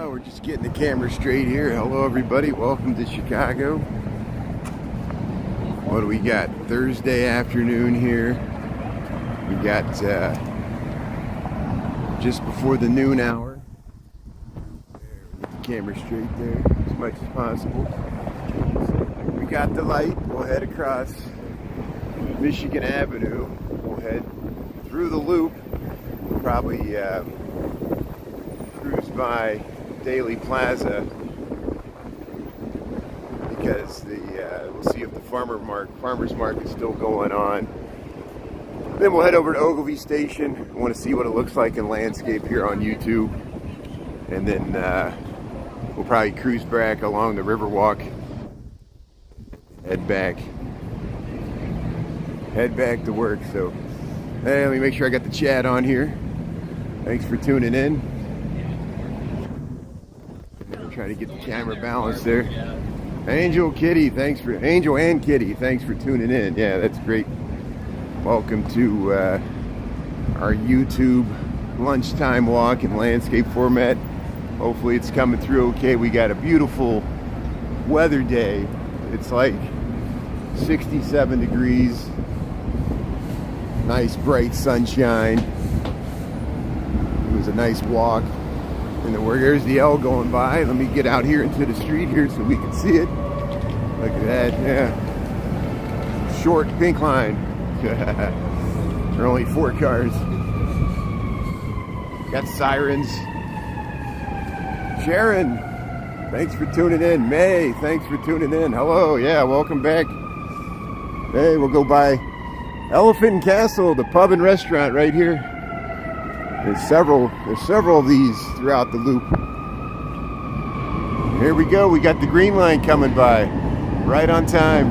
We're just getting the camera straight here. Hello everybody, welcome to Chicago. What do we got? Thursday afternoon here. We got just before the noon hour. Get the camera straight there as much as possible. We got the light. We'll head across Michigan Avenue. We'll head through the loop. We'll probably cruise by Daily Plaza because we'll see if the farmer's market is still going on. Then we'll head over to Ogilvie Station. I want to see what it looks like in landscape here on YouTube, and then we'll probably cruise back along the Riverwalk. Head back to work. So hey, let me make sure I got the chat on here. Thanks for tuning in. Trying to get the camera balanced there. Angel and Kitty, thanks for tuning in. Yeah, that's great. Welcome to our YouTube lunchtime walk in landscape format. Hopefully it's coming through okay. We got a beautiful weather day. It's like 67 degrees. Nice bright sunshine. It was a nice walk. And then there's the L going by. Let me get out here into the street here so we can see it. Look at that, yeah. Short pink line. There are only 4 cars. Got sirens. Sharon, thanks for tuning in. May, thanks for tuning in. Hello, yeah, welcome back. Hey, we'll go by Elephant and Castle, the pub and restaurant right here. There's several of these throughout the loop. Here we go. We got the green line coming by, right on time.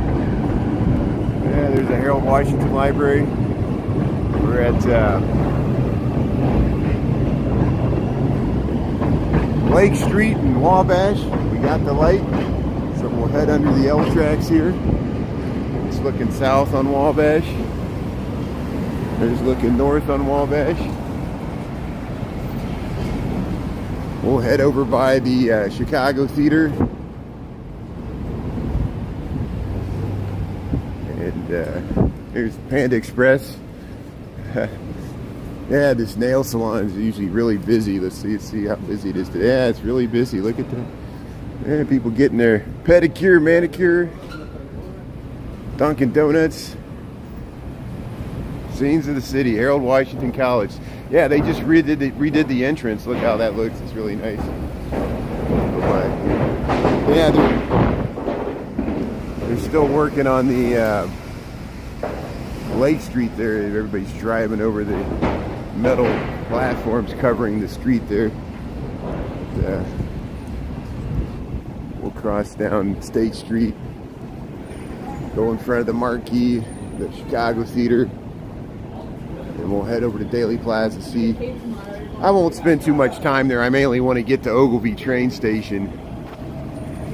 Yeah, there's the Harold Washington Library. We're at Lake Street in Wabash. We got the light, so we'll head under the L tracks here. It's looking south on Wabash. There's looking north on Wabash. We'll head over by the Chicago Theater. And here's Panda Express. Yeah, this nail salon is usually really busy. Let's see how busy it is today. Yeah, it's really busy. Look at that. Yeah, people getting their pedicure, manicure, Dunkin' Donuts. Scenes of the city, Harold Washington College. Yeah, they just redid the entrance. Look how that looks. It's really nice. Yeah, they're still working on the Lake Street there. Everybody's driving over the metal platforms covering the street there. We'll cross down State Street, go in front of the marquee, the Chicago Theater. And we'll head over to Daily Plaza. See, I won't spend too much time there. I mainly want to get to Ogilvie train station.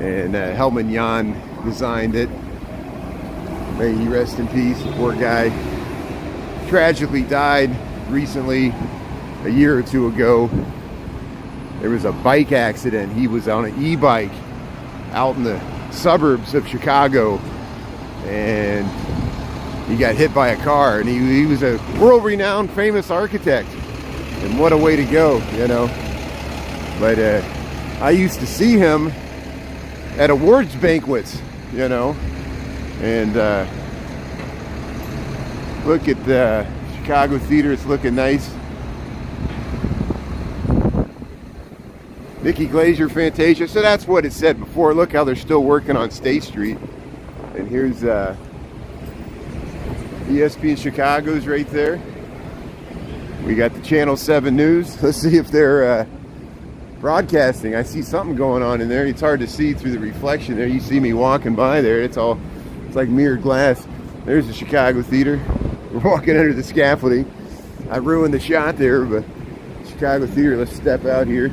And Helman Jan designed it. May he rest in peace. Poor guy. Tragically died recently, a year or two ago. There was a bike accident. He was on an e-bike out in the suburbs of Chicago. And he got hit by a car, and he was a world-renowned famous architect, and what a way to go, you know. But I used to see him at awards banquets, you know, and look at the Chicago Theater. It's looking nice. Nikki Glazer Fantasia. So that's what it said before. Look how they're still working on State Street. And here's ESPN Chicago's right there. We got the Channel 7 News. Let's see if they're broadcasting. I see something going on in there. It's hard to see through the reflection there. You see me walking by there. It's like mirrored glass. There's the Chicago Theater. We're walking under the scaffolding. I ruined the shot there, but Chicago Theater. Let's step out here.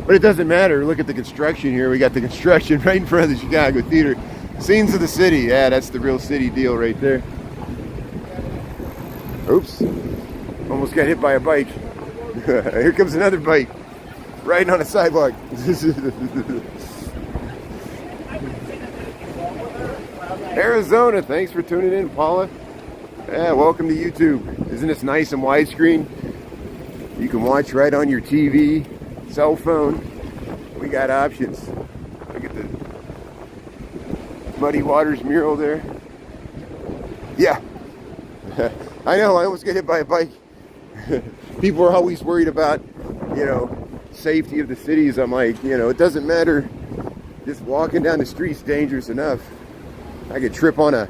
But it doesn't matter. Look at the construction here. We got the construction right in front of the Chicago Theater. Scenes of the city. Yeah, that's the real city deal right there. Oops. Almost got hit by a bike. Here comes another bike. riding on a sidewalk. Arizona, thanks for tuning in, Paula. Yeah, welcome to YouTube. Isn't this nice and widescreen? You can watch right on your TV, cell phone. We got options. Look at the Muddy Waters mural there. Yeah. I know, I almost got hit by a bike. People are always worried about, you know, safety of the cities. I'm like, you know, it doesn't matter. Just walking down the street's dangerous enough. I could trip on a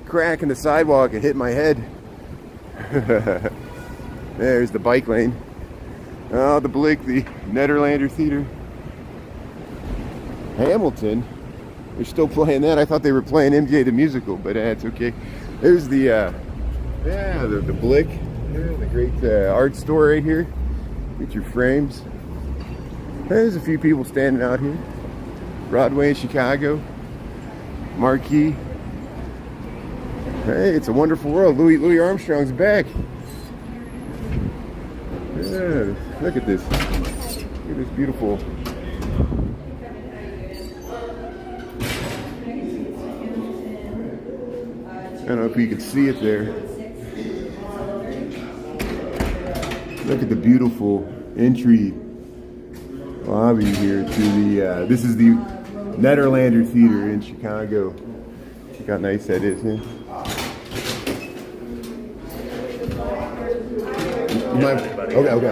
crack in the sidewalk and hit my head. There's the bike lane. Oh, the Blick, the Nederlander Theater. Hamilton. They're still playing that. I thought they were playing MJ the Musical, but it's okay. There's the the Blick. The great art store right here. Get your frames. There's a few people standing out here. Broadway in Chicago. Marquee. Hey, it's a wonderful world. Louis Armstrong's back. Yeah, look at this. Look at this beautiful. I don't know if you can see it there. Look at the beautiful entry lobby here to the, this is the Nederlander Theater in Chicago. Look how nice that is, huh? Okay.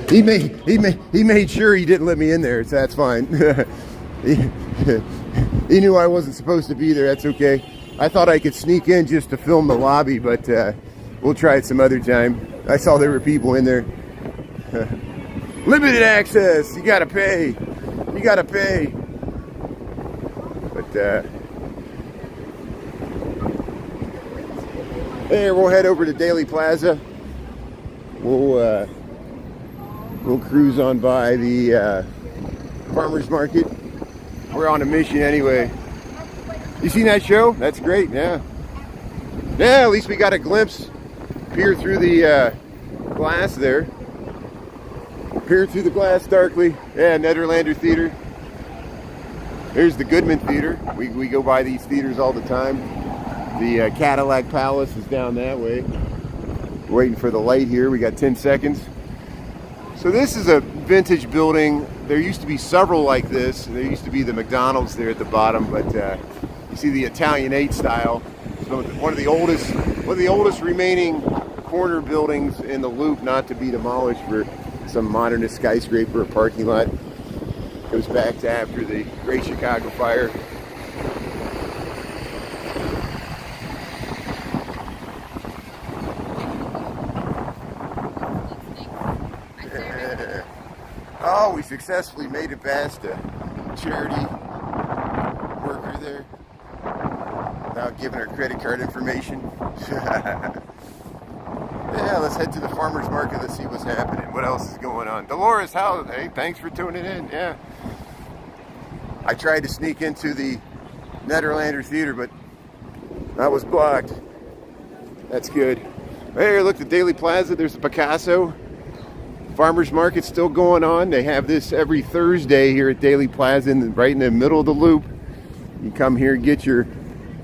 He made sure he didn't let me in there, so that's fine. He knew I wasn't supposed to be there. That's okay. I thought I could sneak in just to film the lobby, but we'll try it some other time. I saw there were people in there. Limited access. You gotta pay. You gotta pay. But there, we'll head over to Daily Plaza. We'll cruise on by the farmers market. We're on a mission anyway. You seen that show? That's great. Yeah. Yeah. At least we got a glimpse. Peer through the glass there. Peer through the glass darkly. Yeah, Nederlander Theater. There's the Goodman Theater. We go by these theaters all the time. The Cadillac Palace is down that way. We're waiting for the light here. We got 10 seconds. So this is a vintage building. There used to be several like this. There used to be the McDonald's there at the bottom, but you see the Italianate style. So one of the oldest remaining corner buildings in the Loop, not to be demolished for some modernist skyscraper or parking lot. Goes back to after the Great Chicago Fire. Oh, we successfully made it past a charity worker there without giving her credit card information. Yeah, let's head to the farmer's market. Let's see what's happening. What else is going on? Dolores, hey, thanks for tuning in. Yeah. I tried to sneak into the Nederlander Theater, but that was blocked. That's good. Hey, look, the Daily Plaza. There's the Picasso. Farmers market's still going on. They have this every Thursday here at Daily Plaza, right in the middle of the Loop. You come here and get your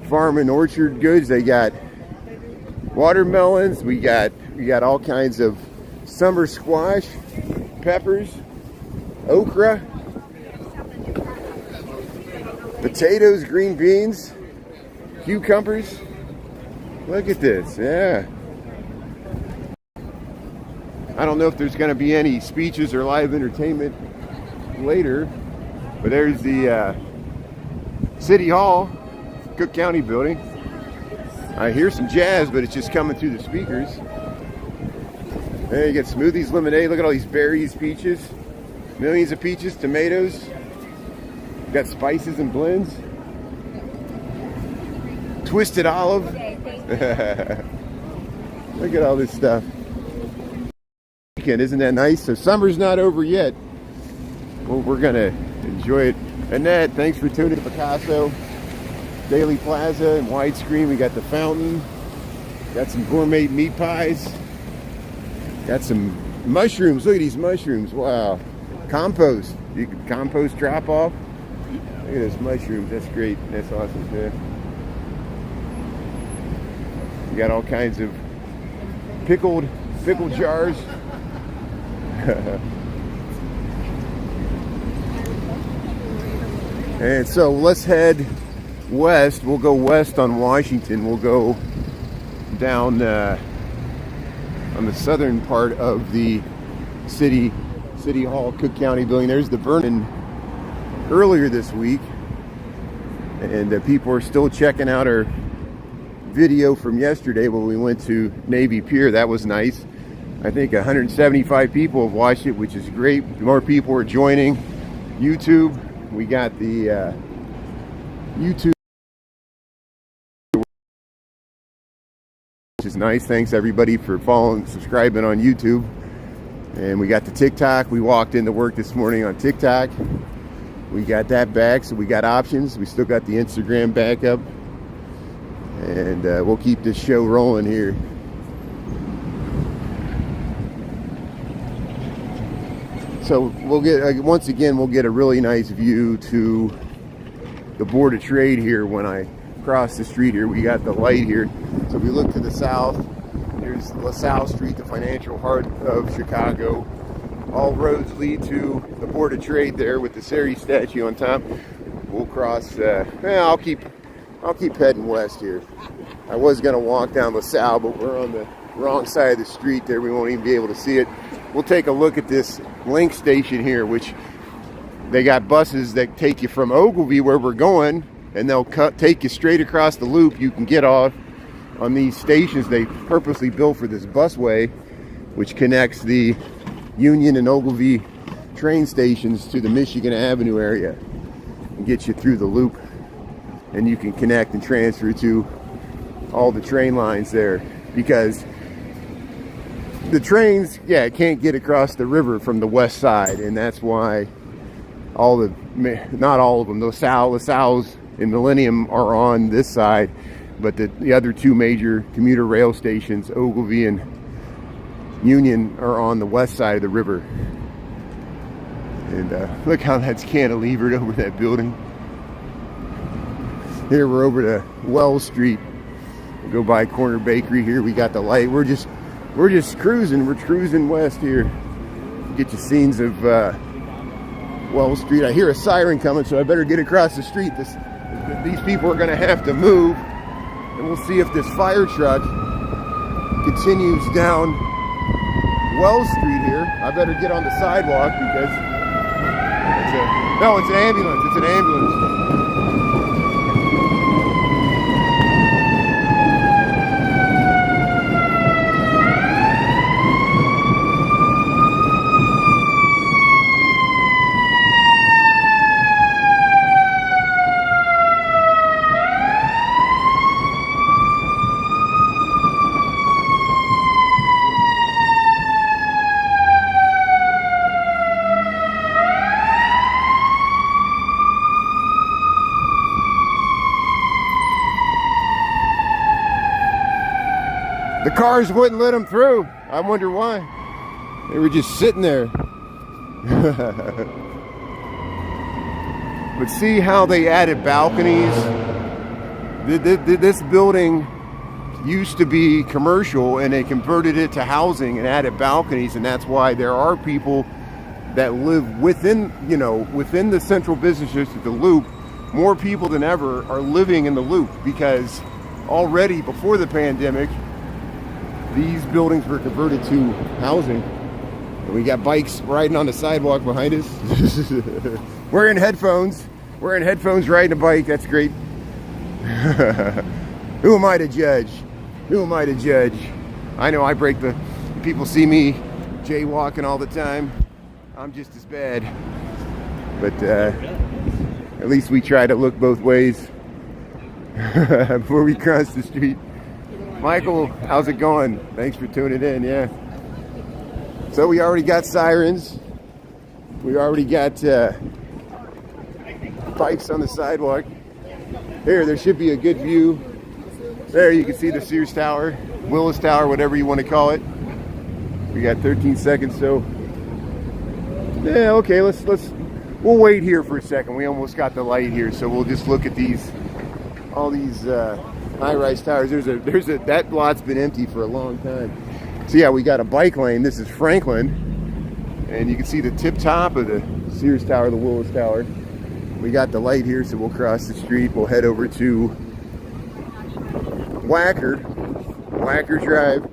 farm and orchard goods. They got watermelons. We got all kinds of summer squash, peppers, okra, potatoes, green beans, cucumbers. Look at this. Yeah. I don't know if there's going to be any speeches or live entertainment later, but there's the City Hall, Cook County building. I hear some jazz, but it's just coming through the speakers. There you get smoothies, lemonade. Look at all these berries, peaches, millions of peaches, tomatoes. You got spices and blends. Twisted olive. Look at all this stuff. Isn't that nice? So summer's not over yet. Well, we're gonna enjoy it. Annette, thanks for tuning to Picasso, Daily Plaza, and widescreen. We got the fountain. Got some gourmet meat pies. Got some mushrooms. Look at these mushrooms. Wow. Compost. You can compost drop off. Look at those mushrooms. That's great. That's awesome. Yeah. You got all kinds of pickled jars. And so let's head west. We'll go west on Washington. We'll go down on the southern part of the city hall, Cook County building. There's the Vernon earlier this week, and people are still checking out our video from yesterday when we went to Navy Pier. That was nice. I think 175 people have watched it, which is great. More people are joining YouTube. We got the YouTube, which is nice. Thanks everybody for following, subscribing on YouTube. And we got the TikTok. We walked into work this morning on TikTok. We got that back, so we got options. We still got the Instagram backup. And we'll keep this show rolling here. So we'll get, once again, we'll get a really nice view to the Board of Trade here when I cross the street here. We got the light here. So if we look to the south, here's LaSalle Street, the financial heart of Chicago. All roads lead to the Board of Trade there with the Ceres statue on top. We'll cross, I'll keep heading west here. I was gonna walk down LaSalle, but we're on the wrong side of the street there. We won't even be able to see it. We'll take a look at this link station here, which they got buses that take you from Ogilvie, where we're going, and they'll take you straight across the loop. You can get off on these stations they purposely built for this busway, which connects the Union and Ogilvie train stations to the Michigan Avenue area and gets you through the loop. And you can connect and transfer to all the train lines there, because the trains, can't get across the river from the west side, and that's why not all of them, LaSalle's and Millennium are on this side, but the other two major commuter rail stations, Ogilvie and Union, are on the west side of the river. And look how that's cantilevered over that building. Here we're over to Wells Street. We'll go by Corner Bakery here. We got the light. We're just cruising. We're cruising west here. Get you scenes of Wells Street. I hear a siren coming, so I better get across the street. These people are going to have to move, and we'll see if this fire truck continues down Wells Street here. I better get on the sidewalk because it's an ambulance. It's an ambulance. The cars wouldn't let them through. I wonder why. They were just sitting there. But see how they added balconies? This building used to be commercial, and they converted it to housing and added balconies, and that's why there are people that live within the central business district, the Loop. More people than ever are living in the Loop, because already before the pandemic, these buildings were converted to housing. And we got bikes riding on the sidewalk behind us. Wearing headphones. Wearing headphones, riding a bike. That's great. Who am I to judge? Who am I to judge? I know I break the... People see me jaywalking all the time. I'm just as bad. But at least we try to look both ways before we cross the street. Michael, how's it going? Thanks for tuning in, yeah. So we already got sirens. We already got bikes on the sidewalk. Here, there should be a good view. There you can see the Sears Tower, Willis Tower, whatever you want to call it. We got 13 seconds, so yeah, okay, we'll wait here for a second. We almost got the light here, so we'll just look at all these high-rise towers. That lot's been empty for a long time. So yeah, we got a bike lane. This is Franklin, and you can see the tip top of the Sears Tower, the Willis Tower. We got the light here, so we'll cross the street. We'll head over to Wacker Drive.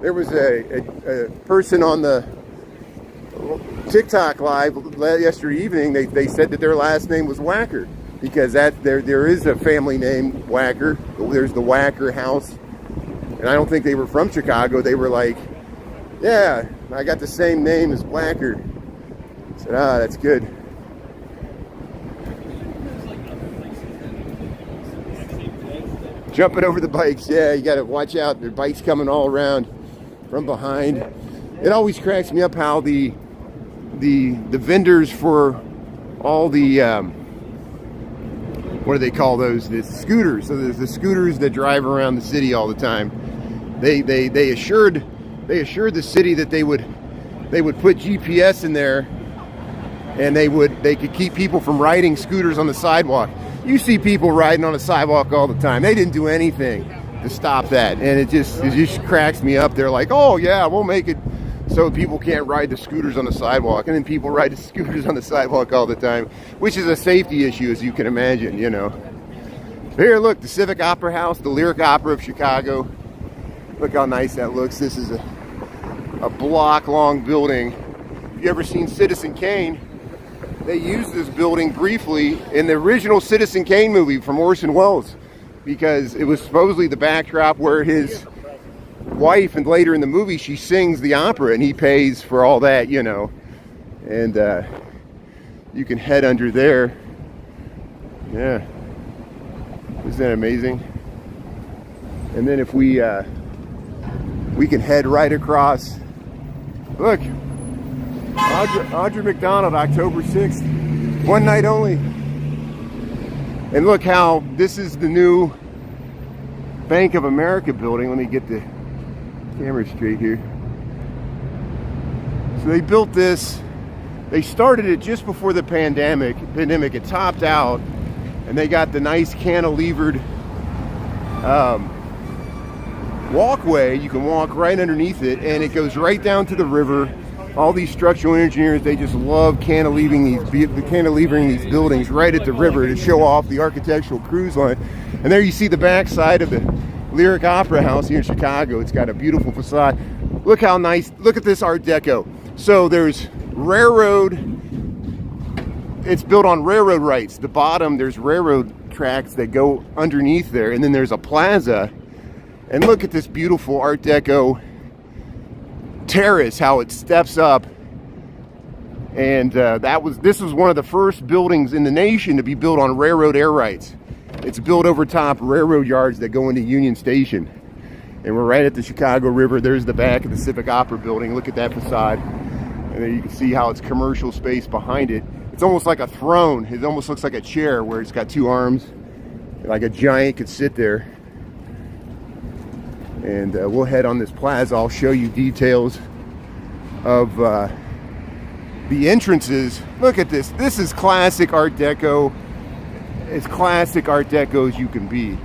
There was a person on the TikTok live yesterday evening. They said that their last name was Wacker, because there is a family name Wacker. There's the Wacker house, and I don't think they were from Chicago. They were like, yeah, I got the same name as Wacker. I said, that's good. Jumping over the bikes, yeah, you got to watch out. There are bikes coming all around from behind. It always cracks me up how the vendors for all the what do they call those? The scooters. So there's the scooters that drive around the city all the time. They assured the city that they would put GPS in there, and they could keep people from riding scooters on the sidewalk. You see people riding on the sidewalk all the time. They didn't do anything to stop that, and it just cracks me up. They're like, oh yeah, we'll make it so people can't ride the scooters on the sidewalk, and then people ride the scooters on the sidewalk all the time, which is a safety issue, as you can imagine, you know. Here, look, the Civic Opera House, the Lyric Opera of Chicago. Look how nice that looks. This is a block-long building. If you ever seen Citizen Kane, they used this building briefly in the original Citizen Kane movie from Orson Welles, because it was supposedly the backdrop where his wife, and later in the movie, she sings the opera, and he pays for all that, you know. And you can head under there. Yeah. Isn't that amazing? And then if we can head right across. Look, Audrey McDonald, October 6th, one night only. And look how this is the new Bank of America building. Let me get the camera straight here. So they built this. They started it just before the pandemic. It topped out, and they got the nice cantilevered walkway. You can walk right underneath it, and it goes right down to the river. All these structural engineers, they just love cantilevering these buildings right at the river to show off the architectural cruise line. And there you see the back side of the Lyric Opera House here in Chicago. It's got a beautiful facade. Look how nice, look at this Art Deco. So there's railroad, it's built on railroad rights. The bottom, there's railroad tracks that go underneath there, and then there's a plaza. And look at this beautiful Art Deco terrace, how it steps up. And this was one of the first buildings in the nation to be built on railroad air rights. It's built over top railroad yards that go into Union Station. And we're right at the Chicago River. There's the back of the Civic Opera building. Look at that facade. And then you can see how it's commercial space behind it. It's almost like a throne. It almost looks like a chair where it's got two arms. Like a giant could sit there. And we'll head on this plaza. I'll show you details of the entrances. Look at this. This is classic Art Deco. As classic Art Deco as you can be,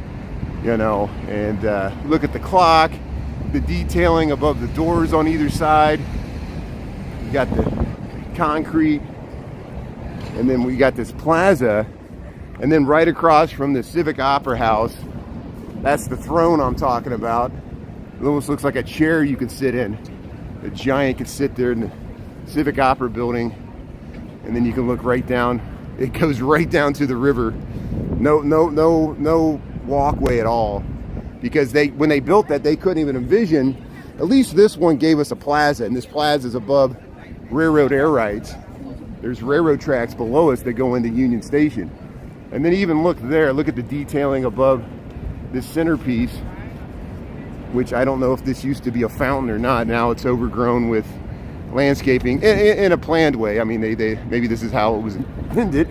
you know. And look at the clock, the detailing above the doors on either side. You got the concrete, and then we got this plaza, and then right across from the Civic Opera House, that's the throne I'm talking about. It almost looks like a chair you could sit in. A giant could sit there in the Civic Opera building, and then you can look right down. It goes right down to the river. No walkway at all, because when they built that, they couldn't even envision. At least this one gave us a plaza, and this plaza is above railroad air rights. There's railroad tracks below us that go into Union Station. And then even look there, look at the detailing above this centerpiece, which I don't know if this used to be a fountain or not. Now it's overgrown with landscaping in a planned way. I mean, maybe this is how it was intended.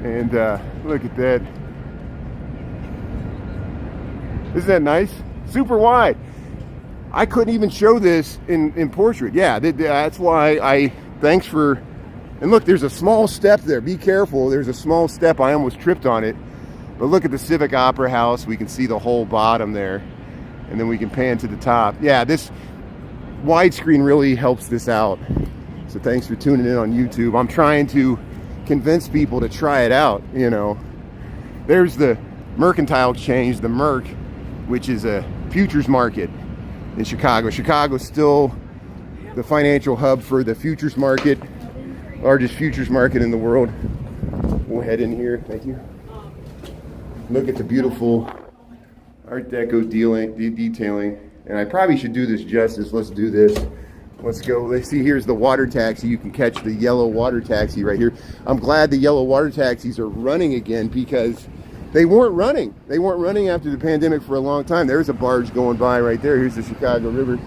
And look at that. Isn't that nice? Super wide. I couldn't even show this in portrait. Yeah, that's why thanks for, and look, there's a small step there. Be careful. There's a small step. I almost tripped on it. But look at the Civic Opera House. We can see the whole bottom there. And then we can pan to the top. Yeah, this widescreen really helps this out. So thanks for tuning in on YouTube. I'm trying to convince people to try it out, you know. There's the Mercantile Exchange, the Merc, which is a futures market in Chicago. Chicago's still the financial hub for the futures market, largest futures market in the world. We'll head in here, thank you. Look at the beautiful Art Deco detailing. And I probably should do this justice. Let's do this. Let's go. Let's see, here's the water taxi. You can catch the yellow water taxi right here. I'm glad the yellow water taxis are running again because they weren't running. They weren't running after the pandemic for a long time. There's a barge going by right there. Here's the Chicago River.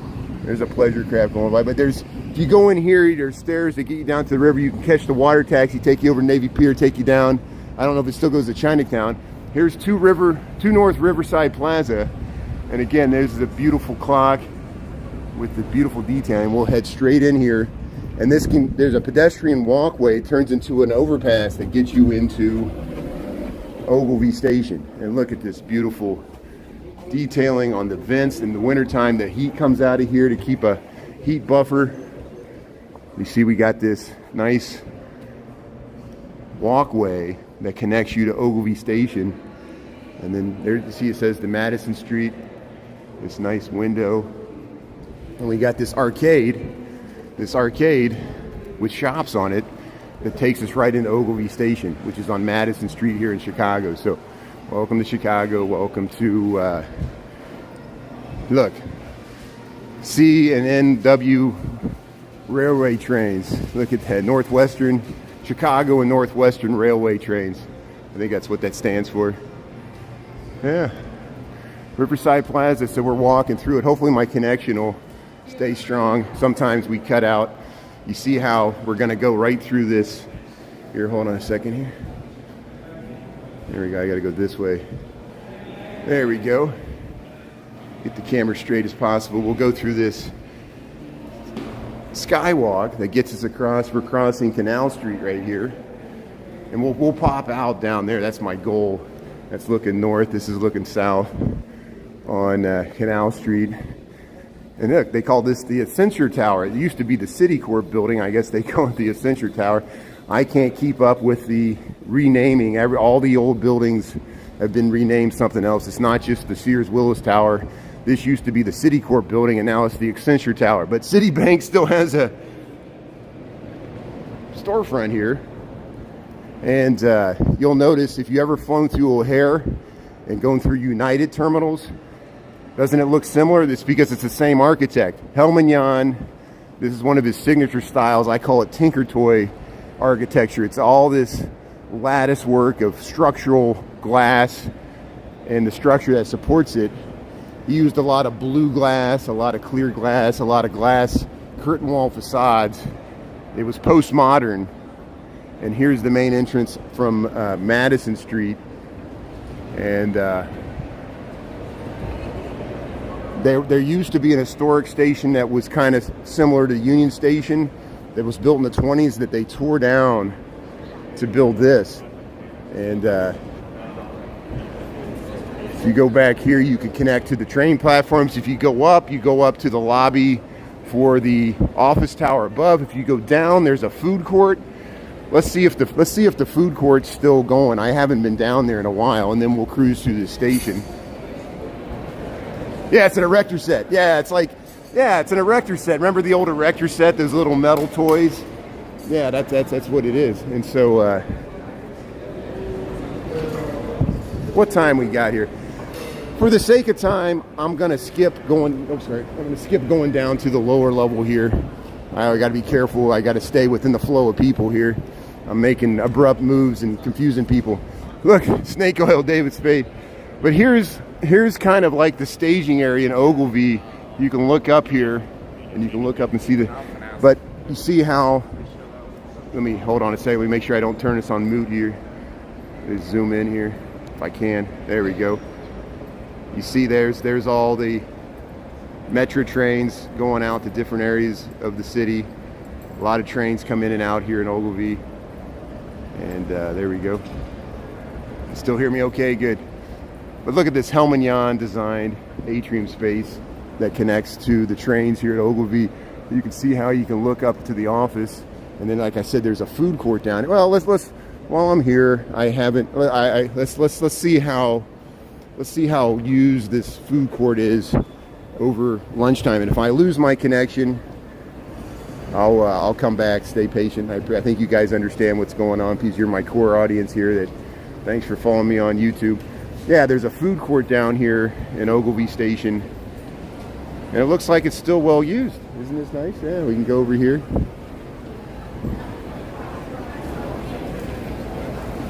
There's a pleasure craft going by. But there's, if you go in here, there's stairs that get you down to the river. You can catch the water taxi, take you over to Navy Pier, take you down. I don't know if it still goes to Chinatown. Here's 2 North Riverside Plaza. And again, there's the beautiful clock with the beautiful detailing. We'll head straight in here. And there's a pedestrian walkway. It turns into an overpass that gets you into Ogilvie Station. And look at this beautiful detailing on the vents. In the wintertime, the heat comes out of here to keep a heat buffer. You see we got this nice walkway that connects you to Ogilvie Station. And then there you see it says the Madison Street, this nice window. And we got this arcade with shops on it that takes us right into Ogilvie Station, which is on Madison Street here in Chicago. So welcome to Chicago, welcome to, look, C and NW railway trains. Look at that, Northwestern, Chicago and Northwestern Railway trains. I think that's what that stands for. Yeah, Riverside Plaza, so we're walking through it. Hopefully my connection will stay strong. Sometimes we cut out. You see how we're gonna go right through this. Here, hold on a second here. There we go, I gotta go this way. There we go. Get the camera straight as possible. We'll go through this skywalk that gets us across. We're crossing Canal Street right here. And we'll pop out down there. That's my goal. That's looking north. This is looking south on Canal Street. And look, they call this the Accenture Tower. It used to be the Citicorp building. I guess they call it the Accenture Tower. I can't keep up with the renaming. All the old buildings have been renamed something else. It's not just the Sears Willis Tower. This used to be the Citicorp building, and now it's the Accenture Tower. But Citibank still has a storefront here. And you'll notice if you ever flown through O'Hare and going through United terminals, doesn't it look similar? It's because it's the same architect. Helman, this is one of his signature styles. I call it Tinker Toy architecture. It's all this lattice work of structural glass and the structure that supports it. He used a lot of blue glass, a lot of clear glass, a lot of glass curtain wall facades. It was postmodern. And here's the main entrance from Madison Street. And there used to be an historic station that was kind of similar to Union Station that was built in the 20s that they tore down to build this. And if you go back here, you can connect to the train platforms. If you go up to the lobby for the office tower above. If you go down, there's a food court. Let's see if the food court's still going. I haven't been down there in a while, and then we'll cruise through the station. Yeah, it's an erector set. Yeah, it's an erector set. Remember the old erector set, those little metal toys? Yeah, that's what it is. And so, what time we got here? For the sake of time, I'm gonna skip going. I'm gonna skip going down to the lower level here. I gotta be careful. I gotta stay within the flow of people here. I'm making abrupt moves and confusing people. Look, snake oil, David Spade. But here's kind of like the staging area in Ogilvie. You can look up here, and you can look up and see but you see how, let me, hold on a second, let me make sure I don't turn this on mute here. Let's zoom in here, if I can. There we go. You see there's all the metro trains going out to different areas of the city. A lot of trains come in and out here in Ogilvie. And there we go. You still hear me okay? Good. But look at this Helmignon designed atrium space that connects to the trains here at Ogilvie. You can see how you can look up to the office. And then, like I said, there's a food court down. Well, let's while I'm here, let's see how used this food court is over lunchtime. And if I lose my connection, I'll come back. Stay patient. I think you guys understand what's going on because you're my core audience here. Thanks for following me on YouTube. Yeah, there's a food court down here in Ogilvie Station, and it looks like it's still well used. Isn't this nice? Yeah, we can go over here.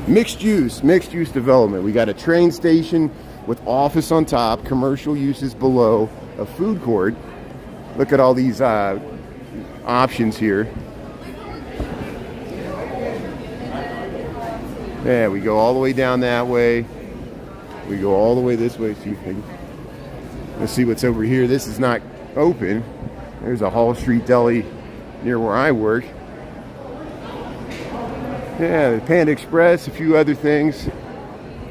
Mixed use development. We got a train station with office on top, commercial uses below, a food court. Look at all these options here. Yeah, we go all the way down that way. We go all the way this way. Let's see what's over here. This is not open. There's a Hall Street Deli near where I work. Yeah, the Panda Express, a few other things.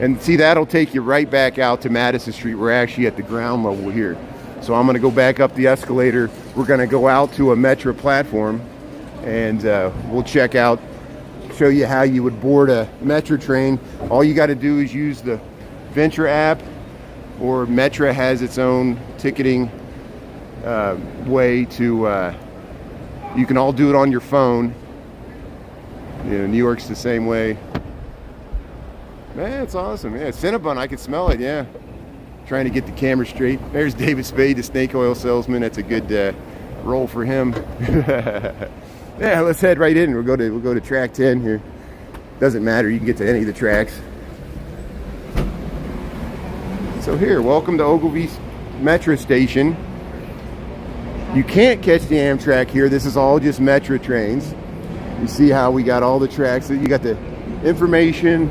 And see, that'll take you right back out to Madison Street. We're actually at the ground level here. So I'm going to go back up the escalator. We're going to go out to a metro platform, and we'll check out, show you how you would board a metro train. All you got to do is use the Venture app, or Metra has its own ticketing way to, you can all do it on your phone. You know, New York's the same way. Man, it's awesome. Yeah, Cinnabon, I can smell it, yeah. Trying to get the camera straight. There's David Spade, the snake oil salesman. That's a good role for him. Yeah, let's head right in. We'll go to track 10 here. Doesn't matter, you can get to any of the tracks. So here, welcome to Ogilvie Metro Station. You can't catch the Amtrak here. This is all just metro trains. You see how we got all the tracks. You got the information.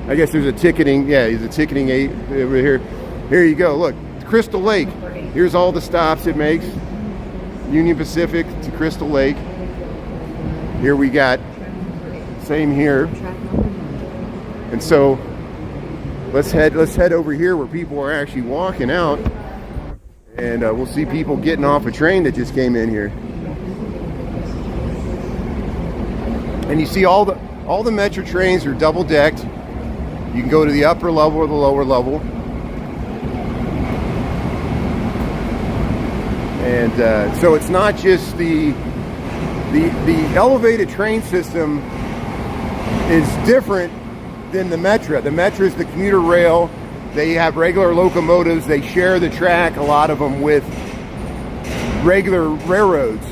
I guess there's a ticketing. Yeah, there's a ticketing aid over here. Here you go. Look, Crystal Lake. Here's all the stops it makes. Union Pacific to Crystal Lake. Here we got, same here. And so let's head over here where people are actually walking out, and we'll see people getting off a train that just came in here. And you see all the metro trains are double decked. You can go to the upper level or the lower level. And so it's not just the elevated train system is different than the Metra. The Metra is the commuter rail. They have regular locomotives. They share the track, a lot of them, with regular railroads.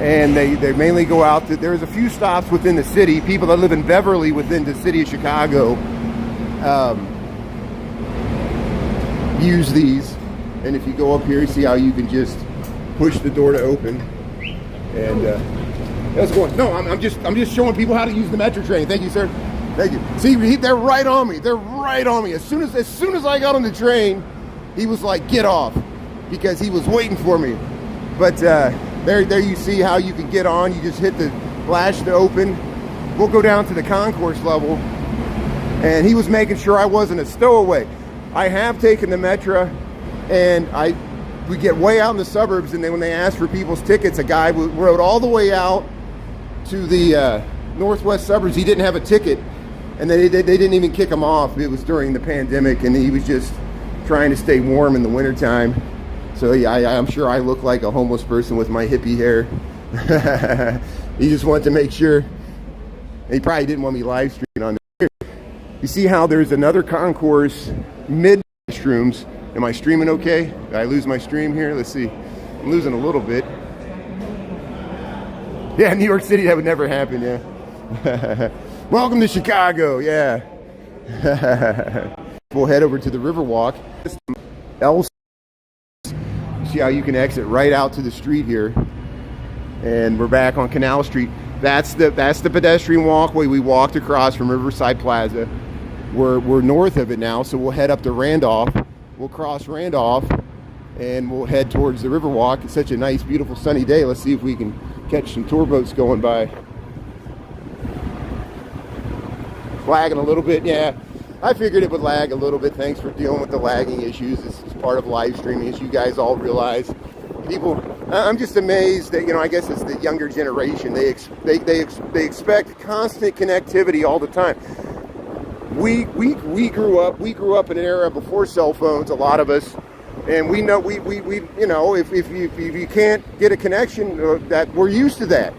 And they mainly go out to, there's a few stops within the city. People that live in Beverly within the city of Chicago use these. And if you go up here, you see how you can just push the door to open. And that's going. No, I'm just showing people how to use the metro train. Thank you, sir. Thank you. See, they're right on me. They're right on me. As soon as I got on the train, he was like, "Get off," because he was waiting for me. But there you see how you can get on. You just hit the flash to open. We'll go down to the concourse level, and he was making sure I wasn't a stowaway. I have taken the Metra, and we get way out in the suburbs, and then when they ask for people's tickets, a guy rode all the way out to the northwest suburbs. He didn't have a ticket, and they didn't even kick him off. It was during the pandemic, and he was just trying to stay warm in the wintertime. So yeah, I'm sure I look like a homeless person with my hippie hair. He just wanted to make sure. He probably didn't want me live streaming on there. You see how there's another concourse mid restrooms. Am I streaming okay? Did I lose my stream here? Let's see. I'm losing a little bit. Yeah, New York City, that would never happen, yeah. Welcome to Chicago, yeah. We'll head over to the Riverwalk. See how you can exit right out to the street here. And we're back on Canal Street. That's the pedestrian walkway we walked across from Riverside Plaza. We're north of it now, so we'll head up to Randolph. We'll cross Randolph, and we'll head towards the Riverwalk. It's such a nice, beautiful, sunny day. Let's see if we can catch some tour boats going by. Lagging a little bit, yeah. I figured it would lag a little bit. Thanks for dealing with the lagging issues. This is part of live streaming, as you guys all realize. People, I'm just amazed that, I guess it's the younger generation. They expect constant connectivity all the time. We grew up in an era before cell phones, a lot of us, and we know if you can't get a connection, that we're used to that.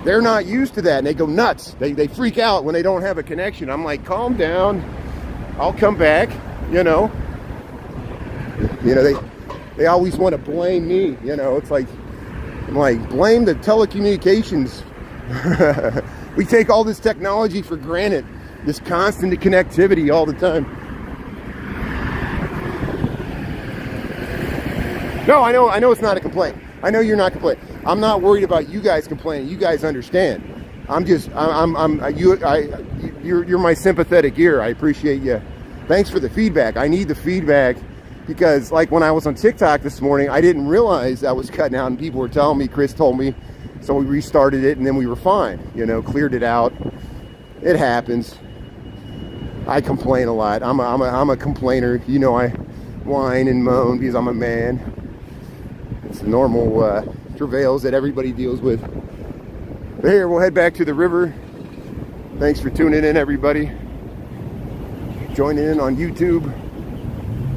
They're not used to that, and they go nuts. They freak out when they don't have a connection. I'm like, calm down. I'll come back. They always want to blame me. It's like, I'm like, blame the telecommunications. We take all this technology for granted. This constant connectivity all the time. No, I know it's not a complaint. I know you're not complaining. I'm not worried about you guys complaining. You guys understand. You're my sympathetic ear. I appreciate you. Thanks for the feedback. I need the feedback because, like, when I was on TikTok this morning, I didn't realize I was cutting out, and people were telling me, Chris told me, so we restarted it, and then we were fine. Cleared it out. It happens. I complain a lot. I'm a complainer. I whine and moan because I'm a man. It's the normal travails that everybody deals with. But here, we'll head back to the river. Thanks for tuning in, everybody. Joining in on YouTube.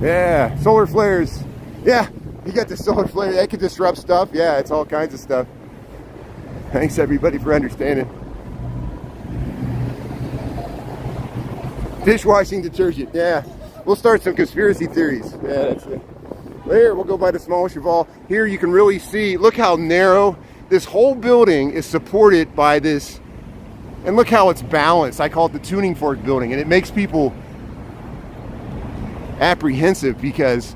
Yeah, solar flares. Yeah, you got the solar flare. That could disrupt stuff. Yeah, it's all kinds of stuff. Thanks, everybody, for understanding. Dishwashing detergent. Yeah, we'll start some conspiracy theories. Yeah, that's it. There, we'll go by the small cheval. Here you can really see, look how narrow. This whole building is supported by this, and look how it's balanced. I call it the tuning fork building, and it makes people apprehensive because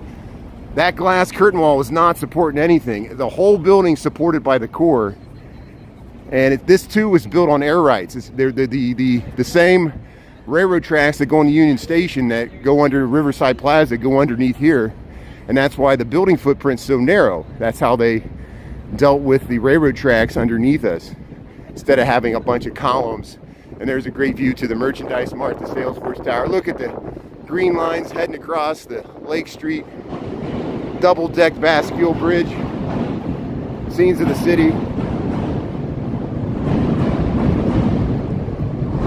that glass curtain wall is not supporting anything. The whole building's supported by the core, and this too was built on air rights. They're the same railroad tracks that go into Union Station that go under Riverside Plaza go underneath here. And that's why the building footprint's so narrow. That's how they dealt with the railroad tracks underneath us, instead of having a bunch of columns. And there's a great view to the Merchandise Mart, the Salesforce Tower. Look at the green lines heading across the Lake Street double-decked Bascule Bridge. Scenes of the city.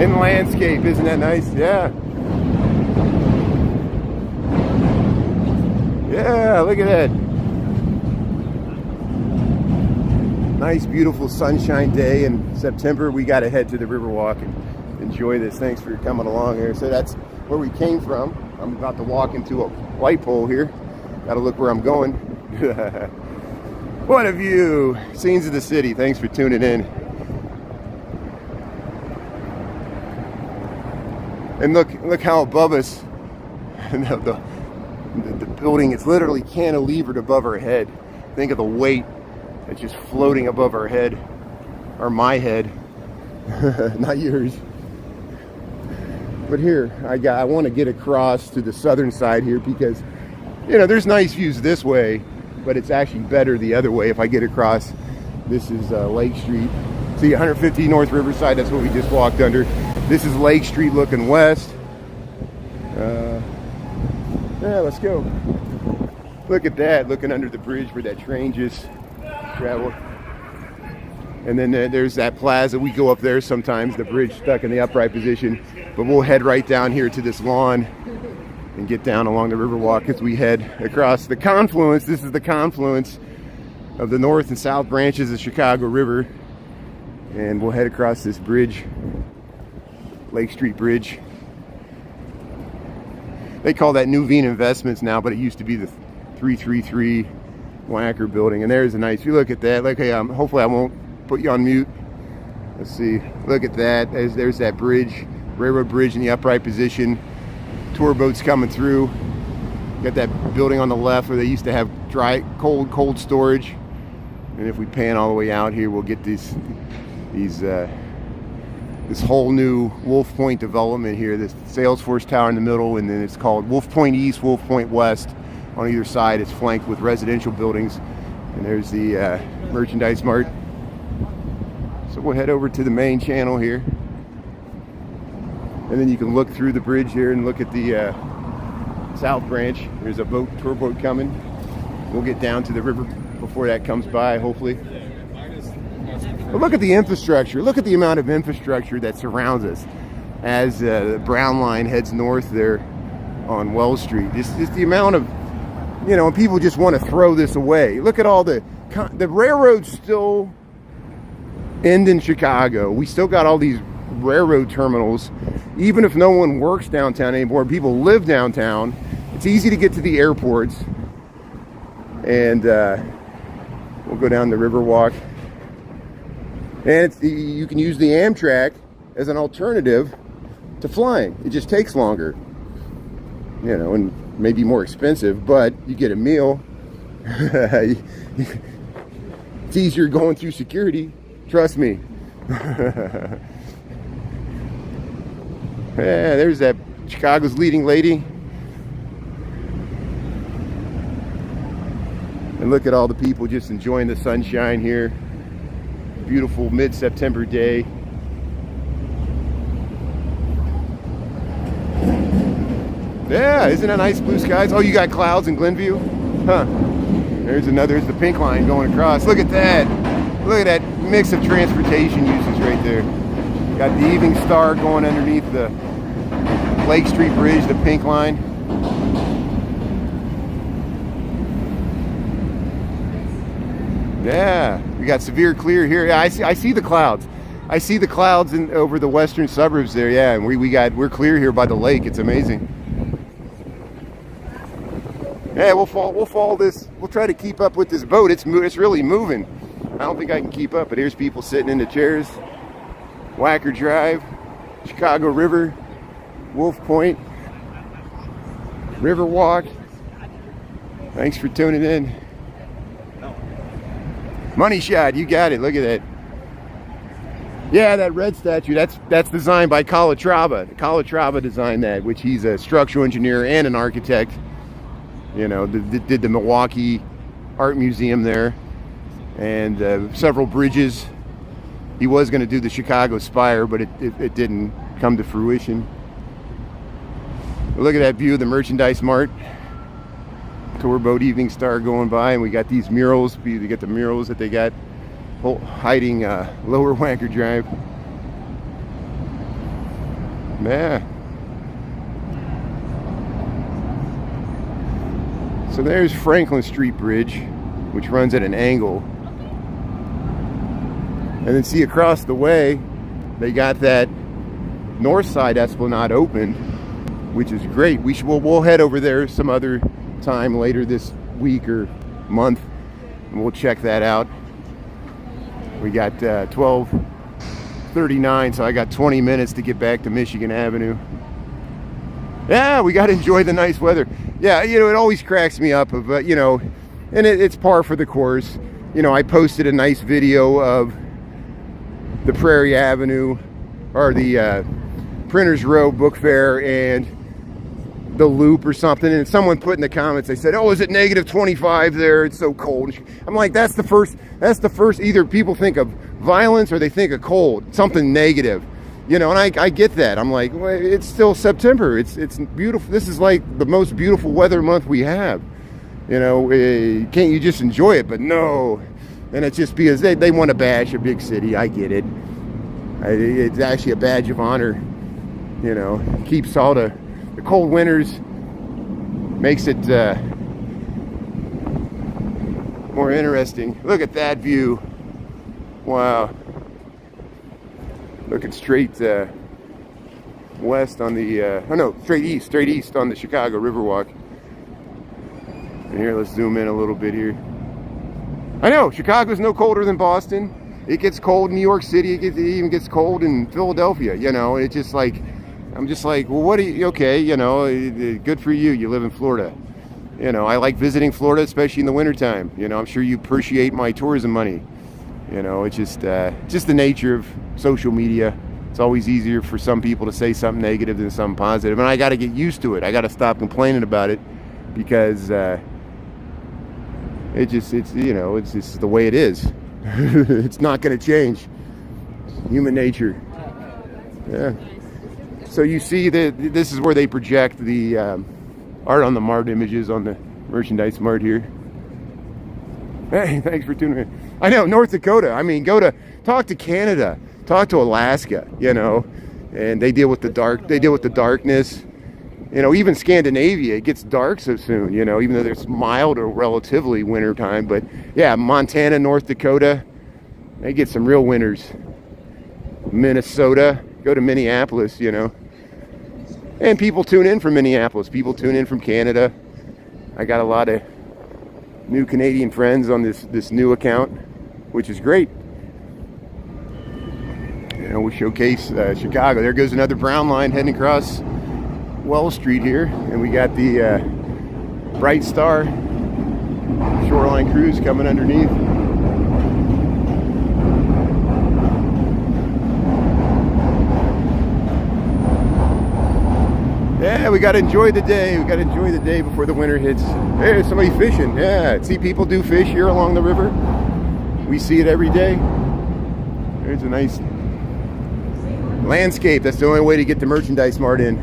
In landscape, isn't that nice? Yeah. Yeah, look at that. Nice, beautiful sunshine day in September. We got to head to the Riverwalk and enjoy this. Thanks for coming along here. So that's where we came from. I'm about to walk into a light pole here. Got to look where I'm going. What a view. Scenes of the city. Thanks for tuning in. And look how above us, the building, it's literally cantilevered above our head. Think of the weight that's just floating above our head, or my head, not yours. But here, I want to get across to the southern side here because, there's nice views this way, but it's actually better the other way if I get across. This is Lake Street. See, 150 North Riverside, that's what we just walked under. This is Lake Street looking west. Yeah, let's go. Look at that, looking under the bridge where that train just traveled. And then there's that plaza. We go up there sometimes, the bridge stuck in the upright position. But we'll head right down here to this lawn and get down along the Riverwalk as we head across the confluence. This is the confluence of the north and south branches of the Chicago River. And we'll head across this bridge, Lake Street Bridge. They call that New Veen Investments now, but it used to be the 333 Wacker building. And there's a nice view. Look at that. Look, hopefully I won't put you on mute. Let's see. Look at that. There's that bridge, railroad bridge in the upright position. Tour boats coming through. Got that building on the left where they used to have cold storage. And if we pan all the way out here, we'll get this whole new Wolf Point development here. This Salesforce Tower in the middle, and then it's called Wolf Point East, Wolf Point West. On either side, it's flanked with residential buildings. And there's the merchandise mart. So we'll head over to the main channel here. And then you can look through the bridge here and look at the South Branch. There's a tour boat coming. We'll get down to the river before that comes by, hopefully. But look at the infrastructure. Look at the amount of infrastructure that surrounds us as the Brown Line heads north there on Wells Street. Just the amount of, you know, and people just want to throw this away. Look at all the railroads still end in Chicago. We still got all these railroad terminals. Even if no one works downtown anymore, people live downtown. It's easy to get to the airports. And we'll go down the Riverwalk. And you can use the Amtrak as an alternative to flying. It just takes longer, you know, and maybe more expensive, but you get a meal. It's easier going through security, trust me. Yeah, there's that Chicago's leading lady. And look at all the people just enjoying the sunshine here. Beautiful mid-September day. Yeah, isn't that nice, blue skies? Oh, you got clouds in Glenview? Huh. There's the pink line going across. Look at that. Look at that mix of transportation uses right there. Got the Evening Star going underneath the Lake Street Bridge, the pink line. Yeah, we got severe clear here. Yeah, I see the clouds. I see the clouds over the western suburbs there. Yeah, and we're clear here by the lake. It's amazing. Yeah, we'll follow this. We'll try to keep up with this boat. It's really moving. I don't think I can keep up, but here's people sitting in the chairs. Wacker Drive, Chicago River, Wolf Point, Riverwalk. Thanks for tuning in. Money shot, you got it. Look at that. Yeah, that red statue, that's designed by Calatrava. Calatrava designed that, which he's a structural engineer and an architect. You know, did the Milwaukee Art Museum there, and several bridges. He was going to do the Chicago Spire, but it didn't come to fruition. But look at that view of the merchandise mart. Tour boat Evening Star going by, and we got these murals. You get the murals that they got hiding Lower Wacker Drive. Yeah. So there's Franklin Street Bridge, which runs at an angle. And then see across the way, they got that north side esplanade open, which is great. We'll head over there some other time later this week or month, and we'll check that out. We got 12:39, so I got 20 minutes to get back to Michigan Avenue. Yeah, we got to enjoy the nice weather. Yeah, you know, it always cracks me up of you know, and it's par for the course. You know, I posted a nice video of the Prairie Avenue or the Printers Row Book Fair and the Loop or something, and someone put in the comments, they said, "Oh, is it negative 25 there? It's so cold." I'm like, that's the first. Either people think of violence or they think of cold, something negative, you know. And I get that. I'm like, well, it's still September. It's beautiful. This is like the most beautiful weather month we have. You know, can't you just enjoy it? But no. And it's just because they want to bash a big city. I get it. It's actually a badge of honor. You know, keeps all the cold winters, makes it more interesting. Look at that view. Wow. Looking straight west on the, straight east on the Chicago Riverwalk. And here, let's zoom in a little bit here. I know, Chicago's no colder than Boston. It gets cold in New York City. It even gets cold in Philadelphia, you know. It's just like, I'm just like, well, what are you, okay, you know, good for you. You live in Florida. You know, I like visiting Florida, especially in the wintertime. You know, I'm sure you appreciate my tourism money. You know, it's just the nature of social media. It's always easier for some people to say something negative than something positive. And I got to get used to it. I got to stop complaining about it because it's just the way it is. It's not going to change. Human nature. Yeah. So you see that this is where they project the art on the Mart images on the merchandise mart here. Hey, thanks for tuning in. I know, North Dakota. I mean, talk to Canada, talk to Alaska, and they deal with the darkness. Even Scandinavia, it gets dark so soon, even though there's mild or relatively winter time. But yeah, Montana, North Dakota, they get some real winters. Minnesota, go to Minneapolis, And people tune in from Minneapolis. People tune in from Canada. I got a lot of new Canadian friends on this new account, which is great. We showcase Chicago. There goes another brown line heading across Wells Street here, and we got the Bright Star Shoreline Cruise coming underneath. Yeah, we got to enjoy the day. We got to enjoy the day before the winter hits. Hey, there's somebody fishing. Yeah, see people do fish here along the river. We see it every day. There's a nice landscape. That's the only way to get the merchandise mart in.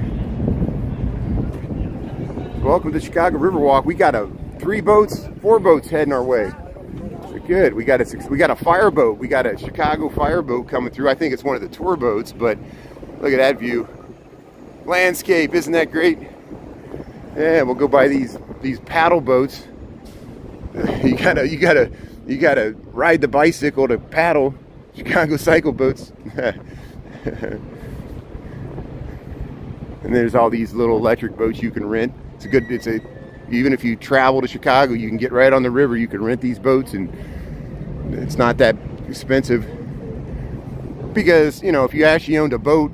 Welcome to Chicago Riverwalk. We got 4 boats heading our way. Good. We got a fireboat. We got a Chicago fireboat coming through. I think it's one of the tour boats, but look at that view. Landscape, isn't that great? Yeah, we'll go by these paddle boats. You gotta ride the bicycle to paddle. Chicago cycle boats. And there's all these little electric boats you can rent. Even if you travel to Chicago, you can get right on the river. You can rent these boats, and it's not that expensive. Because if you actually owned a boat,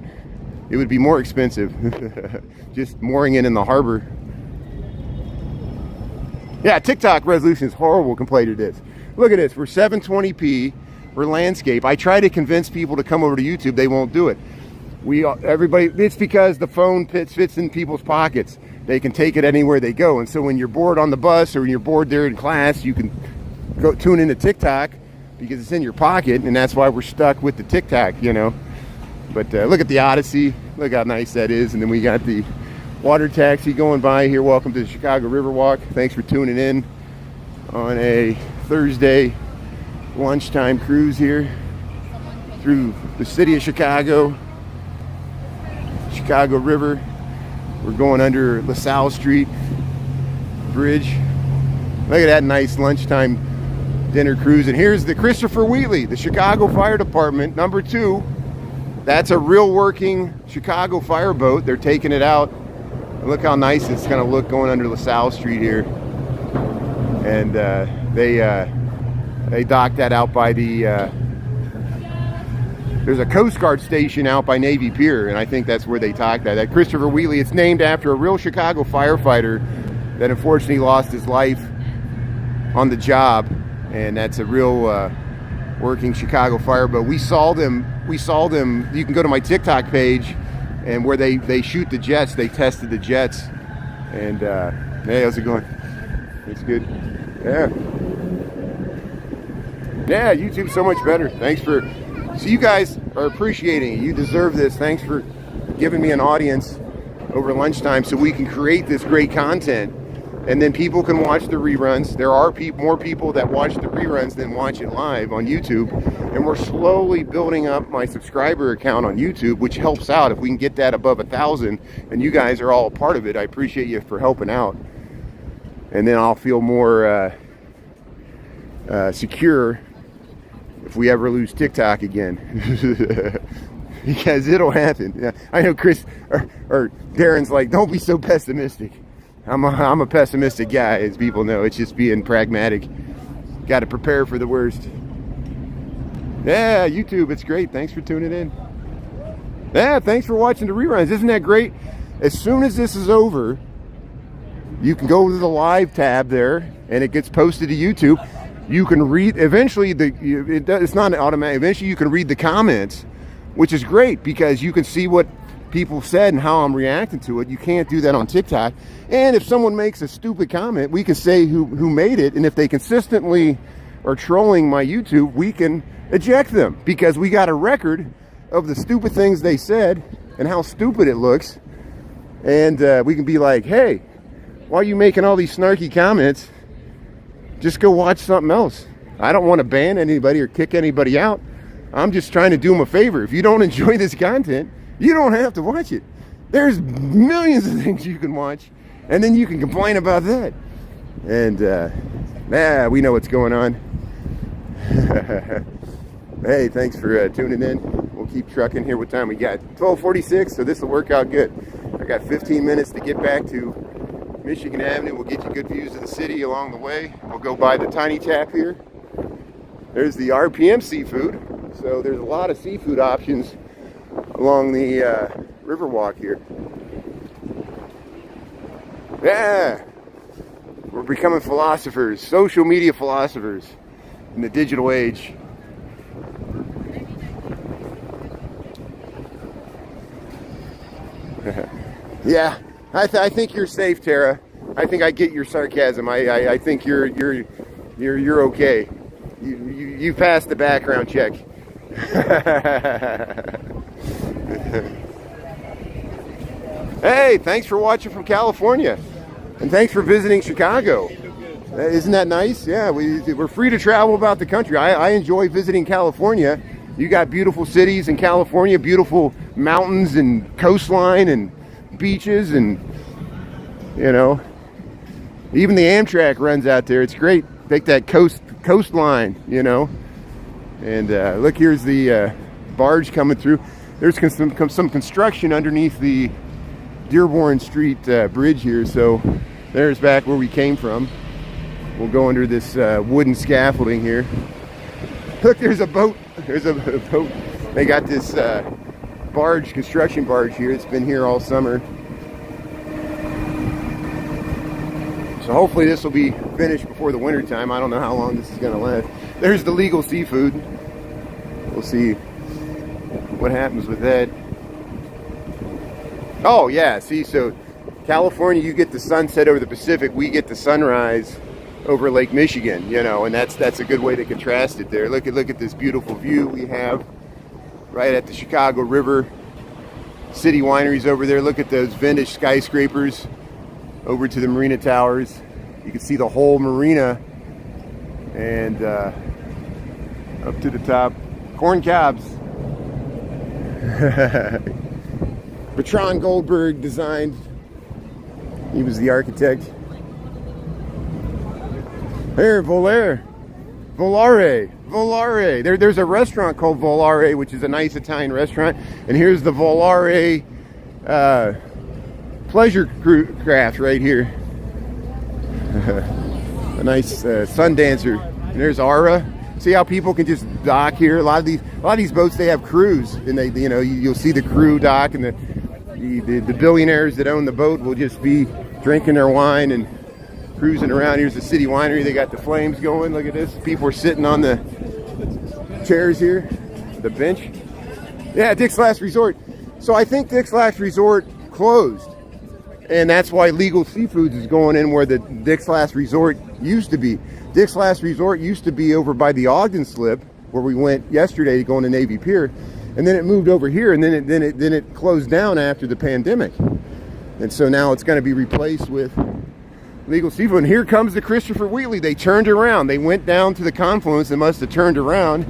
it would be more expensive. Just mooring it in the harbor. Yeah, TikTok resolution is horrible compared to this. Look at this. We're 720p. We're landscape. I try to convince people to come over to YouTube. They won't do it. It's because the phone fits in people's pockets. They can take it anywhere they go. And so when you're bored on the bus or when you're bored there in class, you can go tune into TikTok because it's in your pocket. And that's why we're stuck with the TikTok, But look at the Odyssey. Look how nice that is. And then we got the water taxi going by here. Welcome to the Chicago Riverwalk. Thanks for tuning in on a Thursday lunchtime cruise here through the city of Chicago River. We're going under LaSalle Street Bridge. Look at that nice lunchtime dinner cruise. And here's the Christopher Wheatley, the Chicago Fire Department, number 2. That's a real working Chicago fireboat. They're taking it out. And look how nice it's going to look going under LaSalle Street here. And they docked that out by the there's a Coast Guard station out by Navy Pier, and I think that's where they docked that. That Christopher Wheatley, it's named after a real Chicago firefighter that unfortunately lost his life on the job, and that's a real working Chicago fireboat. We saw them. You can go to my TikTok page, and where they shoot the jets, they tested the jets. And hey, how's it going? It's good. Yeah. Yeah, YouTube's so much better. So you guys are appreciating it. You deserve this. Thanks for giving me an audience over lunchtime so we can create this great content. And then people can watch the reruns. There are more people that watch the reruns than watch it live on YouTube. And we're slowly building up my subscriber account on YouTube, which helps out. If we can get that above 1,000, and you guys are all a part of it, I appreciate you for helping out. And then I'll feel more secure if we ever lose TikTok again. Because it'll happen. Yeah, I know Chris or Darren's like, don't be so pessimistic. I'm a pessimistic guy, as people know. It's just being pragmatic. Got to prepare for the worst. Yeah, YouTube, it's great. Thanks for tuning in. Yeah, thanks for watching the reruns. Isn't that great? As soon as this is over, you can go to the live tab there, and it gets posted to YouTube. You can read, eventually, it's not automatic. Eventually, you can read the comments, which is great because you can see what people said and how I'm reacting to it. You can't do that on TikTok. And if someone makes a stupid comment, we can say who made it. And if they consistently are trolling my YouTube, we can eject them because we got a record of the stupid things they said and how stupid it looks. And we can be like, hey, why are you making all these snarky comments? Just go watch something else. I don't want to ban anybody or kick anybody out. I'm just trying to do them a favor. If you don't enjoy this content, you don't have to watch it. There's millions of things you can watch, and then you can complain about that. And we know what's going on. Hey, thanks for tuning in. We'll keep trucking here. What time we got? 12:46, so this will work out good. I got 15 minutes to get back to Michigan Avenue. We'll get you good views of the city along the way. We'll go by the Tiny Tap here. There's the RPM Seafood. So there's a lot of seafood options along the Riverwalk here. Yeah, we're becoming philosophers, social media philosophers in the digital age. Yeah, I think you're safe, Tara. I think I get your sarcasm. I think you're okay. You passed the background check. Hey, thanks for watching from California, and thanks for visiting Chicago. Isn't that nice? Yeah, we're free to travel about the country. I enjoy visiting California. You got beautiful cities in California, beautiful mountains and coastline and beaches, and you know, even the Amtrak runs out there. It's great. Take that coastline, you know. And look, here's the barge coming through. There's some construction underneath the Dearborn Street bridge here, so there's back where we came from. We'll go under this wooden scaffolding here. Look, there's a boat. There's a boat. They got this barge, construction barge here. It's been here all summer. So hopefully this will be finished before the winter time. I don't know how long this is going to last. There's the legal seafood. We'll see what happens with that. Oh yeah, see, so California, you get the sunset over the Pacific. We get the sunrise over Lake Michigan, you know, and that's a good way to contrast it there. Look at this beautiful view we have right at the Chicago River. City wineries over there. Look at those vintage skyscrapers over to the Marina Towers. You can see the whole marina, and up to the top, corn cobs. Bertrand Goldberg designed. He was the architect. There, Volare. There's a restaurant called Volare, which is a nice Italian restaurant. And here's the Volare pleasure craft right here. A nice sun dancer. And there's Ara. See how people can just dock here. A lot of these boats, they have crews, and they, you know, you'll see the crew dock, and the billionaires that own the boat will just be drinking their wine and cruising around. Here's the city winery. They got the flames going. Look at this. People are sitting on the chairs here, the bench. Yeah, Dick's Last Resort. So I think Dick's Last Resort closed, and that's why Legal Seafoods is going in where the Dick's Last Resort used to be. Dick's Last Resort used to be over by the Ogden Slip, where we went yesterday going to Navy Pier, and then it moved over here, and then it closed down after the pandemic, and so now it's going to be replaced with Legal Seafood. And here comes the Christopher Wheatley. They turned around. They went down to the confluence. They must have turned around,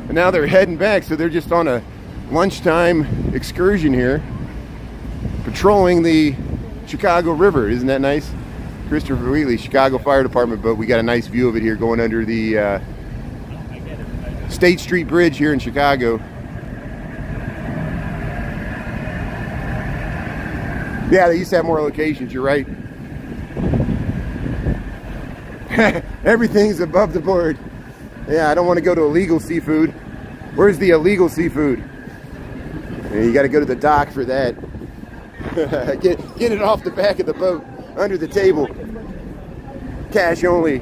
and now they're heading back. So they're just on a lunchtime excursion here, patrolling the Chicago River. Isn't that nice? Christopher Wheatley, Chicago Fire Department boat. We got a nice view of it here going under the State Street Bridge here in Chicago. Yeah, they used to have more locations, you're right. Everything's above the board. Yeah, I don't want to go to illegal seafood. Where's the illegal seafood? Yeah, you got to go to the dock for that. Get it off the back of the boat, under the table. Cash only.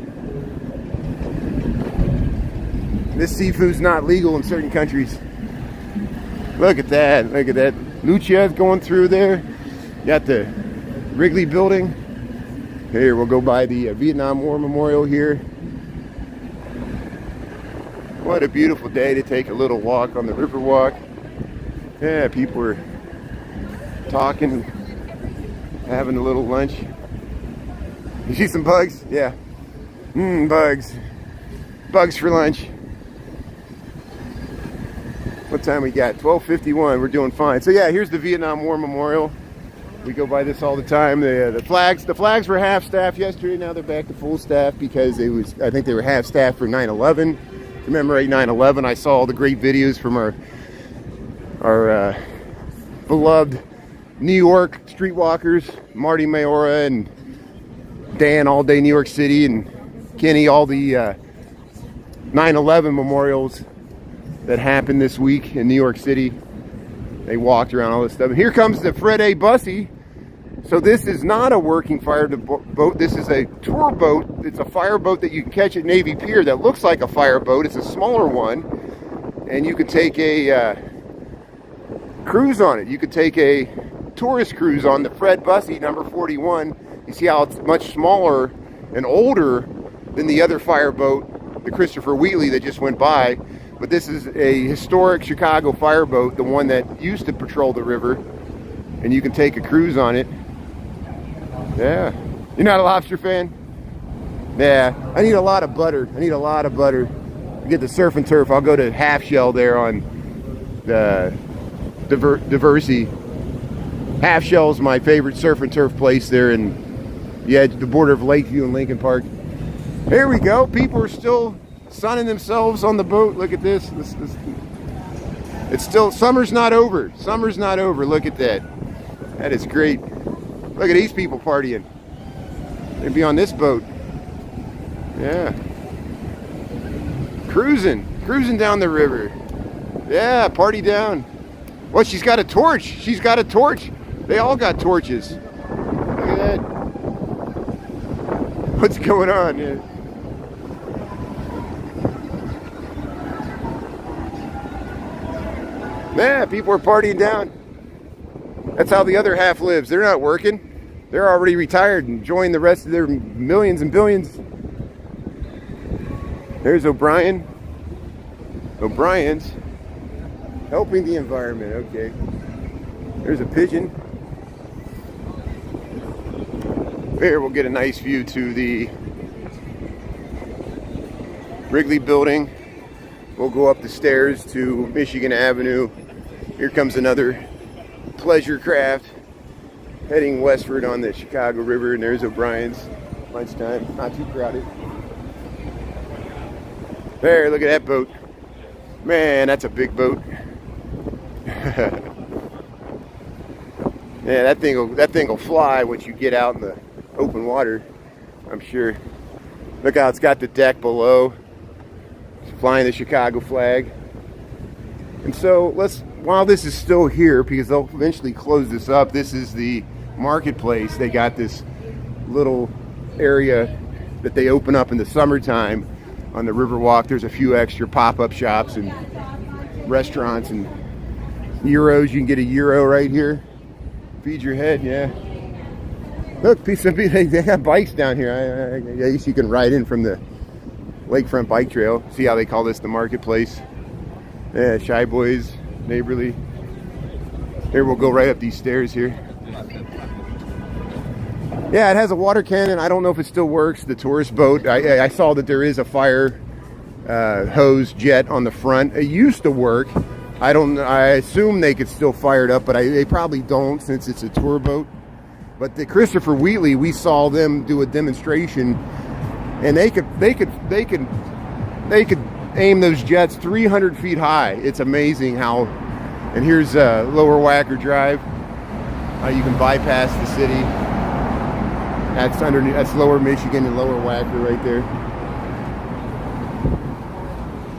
This seafood's not legal in certain countries. Look at that. Look at that Lucia's going through there. Got the Wrigley building. Here, we'll go by the Vietnam War Memorial here. What a beautiful day to take a little walk on the Riverwalk. Yeah, people are talking, having a little lunch. You see some bugs? Yeah. Bugs. Bugs for lunch. What time we got? 12:51. We're doing fine. So yeah, here's the Vietnam War Memorial. We go by this all the time. The flags were half staff yesterday. Now they're back to full staff because I think they were half staff for 9/11. Commemorate 9/11. I saw all the great videos from our beloved New York streetwalkers, Marty Mayora and Dan, all day New York City, and Kenny, all the 9/11 memorials that happened this week in New York City. They walked around all this stuff. And here comes the Fred A. Bussey. So this is not a working fire boat. This is a tour boat. It's a fire boat that you can catch at Navy Pier that looks like a fire boat. It's a smaller one. And you could take a cruise on it. You could take a tourist cruise on the Fred Bussey number 41. You see how it's much smaller and older than the other fire boat, the Christopher Wheatley that just went by. But this is a historic Chicago fireboat, the one that used to patrol the river, and you can take a cruise on it. Yeah. You're not a lobster fan? Yeah. I need a lot of butter. I need a lot of butter. To get the surf and turf, I'll go to Half Shell there on the Diversey. Half Shell is my favorite surf and turf place there in the border of Lakeview and Lincoln Park. Here we go. People are still sunning themselves on the boat. Look at this. It's still, summer's not over. Summer's not over. Look at that. That is great. Look at these people partying. They'd be on this boat. Yeah. Cruising down the river. Yeah, party down. Well, she's got a torch. She's got a torch. They all got torches. Look at that. What's going on? Yeah. Yeah, people are partying down. That's how the other half lives. They're not working. They're already retired and enjoying the rest of their millions and billions. There's O'Brien. O'Brien's helping the environment. Okay. There's a pigeon. Here we'll get a nice view to the Wrigley building. We'll go up the stairs to Michigan Avenue. Here comes another pleasure craft heading westward on the Chicago River, and there's O'Brien's. Lunchtime, not too crowded. There, look at that boat. Man, that's a big boat. Yeah, that thing will fly once you get out in the open water, I'm sure. Look how it's got the deck below. It's flying the Chicago flag. And so while this is still here, because they'll eventually close this up, this is the marketplace. They got this little area that they open up in the summertime on the Riverwalk. There's a few extra pop-up shops and restaurants and gyros. You can get a gyro right here. Feed your head, yeah. Look, they got bikes down here. I guess you can ride in from the lakefront bike trail. See how they call this the marketplace? Yeah, Shy Boys, neighborly. Here, we'll go right up these stairs here. Yeah, it has a water cannon. I don't know if it still works, the tourist boat. I saw that there is a fire hose jet on the front. It used to work. I assume they could still fire it up, but they probably don't since it's a tour boat. But the Christopher Wheatley, we saw them do a demonstration, and they could aim those jets 300 feet high. It's amazing how. And here's Lower Wacker Drive. You can bypass the city. That's Lower Michigan and Lower Wacker right there.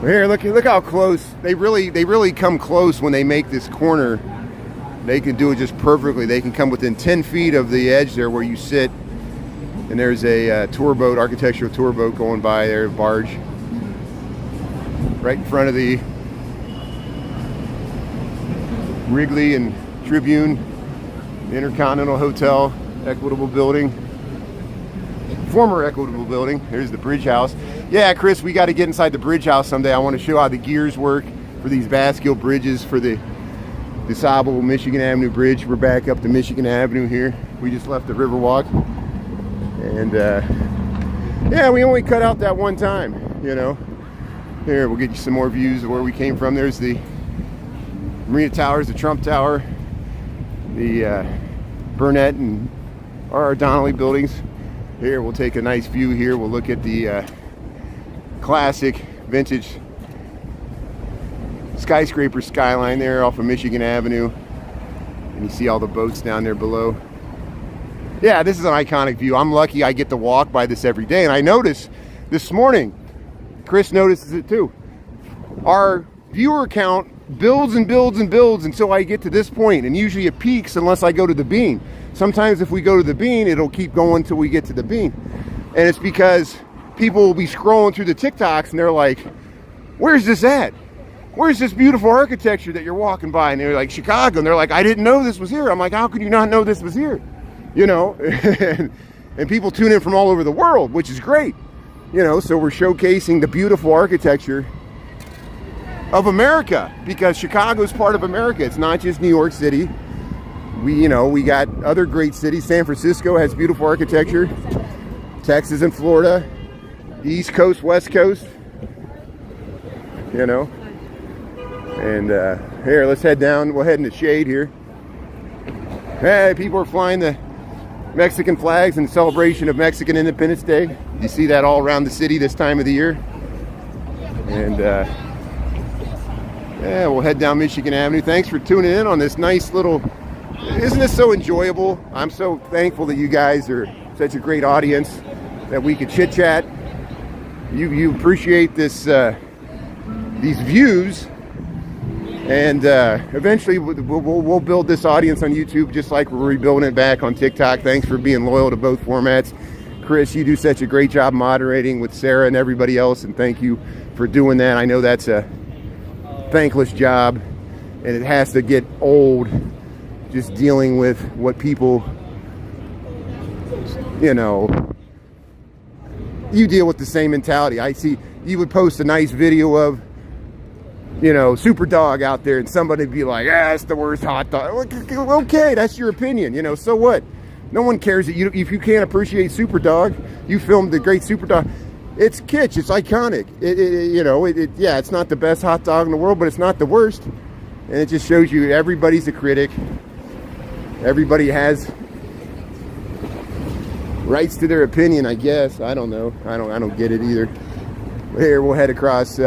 Here, look how close they really come close when they make this corner. They can do it just perfectly. They can come within 10 feet of the edge there where you sit, and there's a tour boat, architectural tour boat going by there, a barge, right in front of the Wrigley and Tribune, Intercontinental Hotel, Equitable Building, former Equitable Building. There's the Bridge House. Yeah, Chris, we got to get inside the Bridge House someday. I want to show how the gears work for these Vascular bridges for the DeSable Michigan Avenue Bridge. We're back up to Michigan Avenue here. We just left the Riverwalk. And yeah, we only cut out that one time, you know. Here, we'll get you some more views of where we came from. There's the Marina Towers, the Trump Tower, the Burnett and R.R. Donnelly buildings. Here, we'll take a nice view here. We'll look at the classic vintage skyscraper skyline there off of Michigan Avenue. And you see all the boats down there below. Yeah, this is an iconic view. I'm lucky I get to walk by this every day. And I noticed this morning, Chris notices it too, our viewer count builds and builds and builds until I get to this point, and usually it peaks unless I go to the bean. Sometimes if we go to the bean, it'll keep going until we get to the bean. And it's because people will be scrolling through the TikToks and they're like, where's this at? Where's this beautiful architecture that you're walking by? And they're like, Chicago. And they're like, I didn't know this was here. I'm like, how could you not know this was here? You know, and people tune in from all over the world, which is great. You know, so we're showcasing the beautiful architecture of America, because Chicago is part of America. It's not just New York City. We got other great cities. San Francisco has beautiful architecture. Texas and Florida, East Coast, West Coast, you know. And here, let's head down. We'll head in the shade here. Hey, people are flying the Mexican flags in celebration of Mexican Independence Day. You see that all around the city this time of the year. And yeah, we'll head down Michigan Avenue. Thanks for tuning in on this nice little, isn't this so enjoyable? I'm so thankful that you guys are such a great audience, that we could chit chat. You appreciate this, these views, and eventually we'll build this audience on YouTube just like we're rebuilding it back on TikTok. Thanks for being loyal to both formats. Chris, you do such a great job moderating with Sarah and everybody else, and thank you for doing that. I know that's a thankless job, and it has to get old just dealing with what people, you know, you deal with the same mentality. I see you would post a nice video of, you know, Super Dog out there, and somebody would be like, ah, it's the worst hot dog. Okay, that's your opinion, you know, so what? No one cares that if you can't appreciate Super Dog. You filmed the great Super Dog. It's kitsch, it's iconic. Yeah, it's not the best hot dog in the world, but it's not the worst. And it just shows you everybody's a critic. Everybody has rights to their opinion, I guess. I don't know. I don't get it either. But here, we'll head across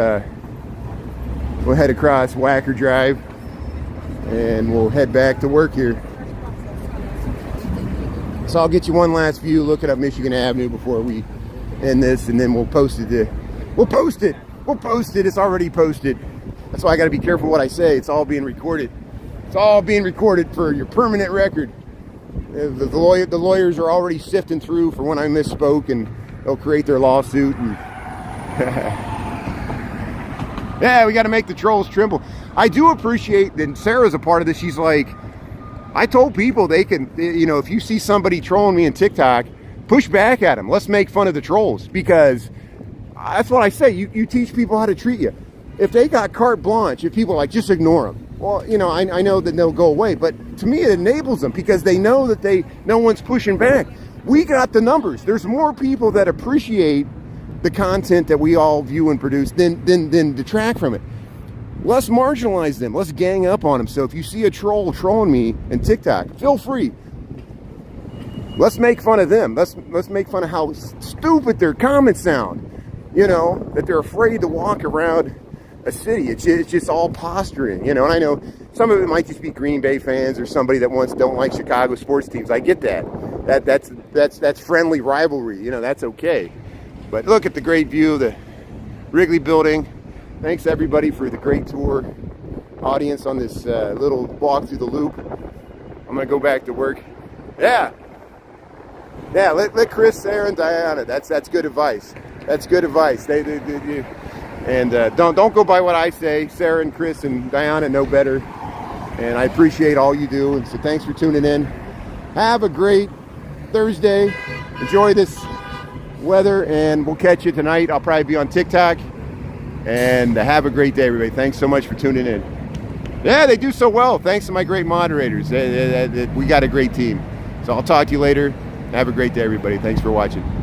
Wacker Drive, and we'll head back to work here. So I'll get you one last view looking up Michigan Avenue before we end this, and then we'll post it. We'll post it. It's already posted. That's why I got to be careful what I say. It's all being recorded. It's all being recorded for your permanent record. The lawyers are already sifting through for when I misspoke, and they'll create their lawsuit. And yeah, we got to make the trolls tremble. I do appreciate that Sarah's a part of this. She's like, I told people they can, you know, if you see somebody trolling me in TikTok, push back at them. Let's make fun of the trolls, because that's what I say. You teach people how to treat you. If they got carte blanche, if people are like, just ignore them. Well, you know, I know that they'll go away, but to me it enables them, because they know that no one's pushing back. We got the numbers. There's more people that appreciate the content that we all view and produce than detract from it. Let's marginalize them. Let's gang up on them. So if you see a troll trolling me in TikTok, feel free. Let's make fun of them. Let's make fun of how stupid their comments sound. You know, that they're afraid to walk around a city. It's just all posturing, you know. And I know some of it might just be Green Bay fans or somebody that don't like Chicago sports teams. I get that. That's friendly rivalry. You know, that's okay. But look at the great view of the Wrigley building. Thanks everybody for the great tour. Audience on this little walk through the loop. I'm gonna go back to work. Yeah. Let Chris, Sarah, and Diana. That's good advice. That's good advice. And don't go by what I say. Sarah and Chris and Diana know better. and I appreciate all you do. And so thanks for tuning in. Have a great Thursday. Enjoy this weather, and we'll catch you tonight. I'll probably be on TikTok. And have a great day, everybody. Thanks so much for tuning in. Yeah, they do so well. Thanks to my great moderators. We got a great team. So I'll talk to you later. Have a great day, everybody. Thanks for watching.